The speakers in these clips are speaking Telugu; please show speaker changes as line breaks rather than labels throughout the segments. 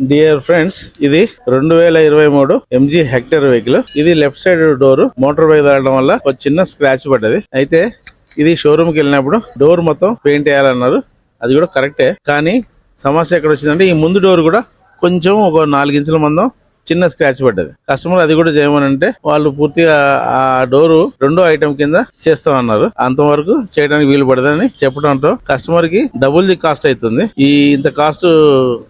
డియర్ ఫ్రెండ్స్, ఇది 2023 MG హెక్టర్ వెహికల్. ఇది left side door motor bike తాగడం వల్ల ఒక చిన్న స్క్రాచ్ పడ్డది. అయితే ఇది షోరూమ్ కి వెళ్ళినప్పుడు డోర్ మొత్తం పెయింట్ వేయాలన్నారు. అది కూడా కరెక్టే, కానీ సమస్య ఎక్కడ వచ్చిందంటే ఈ ముందు డోర్ కూడా కొంచెం ఒక 4 ఇంచుల మందం చిన్న స్క్రాచ్ పడ్డది. కస్టమర్ అది కూడా చేయమనంటే వాళ్ళు పూర్తిగా ఆ డోరు రెండో ఐటమ్ కింద చేస్తామన్నారు. అంతవరకు చేయడానికి వీలు పడదని చెప్పడంతో కస్టమర్ కి డబుల్ ది కాస్ట్ అవుతుంది. ఇంత కాస్ట్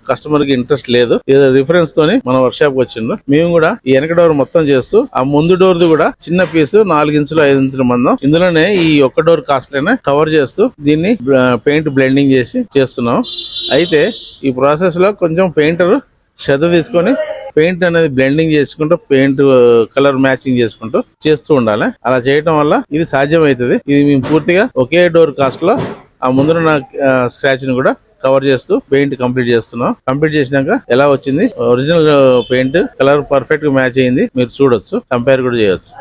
కస్టమర్ కి ఇంట్రెస్ట్ లేదు. ఏదో రిఫరెన్స్ తోని మన వర్క్ షాప్ వచ్చిండ్రు. మేము కూడా ఈ వెనక డోర్ మొత్తం చేస్తూ ఆ ముందు డోర్ ది కూడా చిన్న పీసు 4 ఇంచులు 5 ఇంచుల మందం ఇందులోనే ఈ ఒక్క డోర్ కాస్ట్ లోనే కవర్ చేస్తూ దీన్ని పెయింట్ బ్లెండింగ్ చేసి చేస్తున్నాం. అయితే ఈ ప్రాసెస్ లో కొంచెం పెయింటర్ శ్రద్ధ తీసుకొని పెయింట్ అనేది బ్లెండింగ్ చేసుకుంటూ పెయింట్ కలర్ మ్యాచింగ్ చేసుకుంటూ చేస్తూ ఉండాలి. అలా చేయటం వల్ల ఇది సాధ్యమవుతుంది. ఇది మేము పూర్తిగా ఒకే డోర్ కాస్ట్ లో ఆ ముందున్న స్క్రాచ్ ని కూడా కవర్ చేస్తూ పెయింట్ కంప్లీట్ చేస్తున్నాం. కంప్లీట్ చేసినాక ఎలా వచ్చింది, ఒరిజినల్ పెయింట్ కలర్ పర్ఫెక్ట్ గా మ్యాచ్ అయింది. మీరు చూడొచ్చు, కంపేర్ కూడా చేయొచ్చు.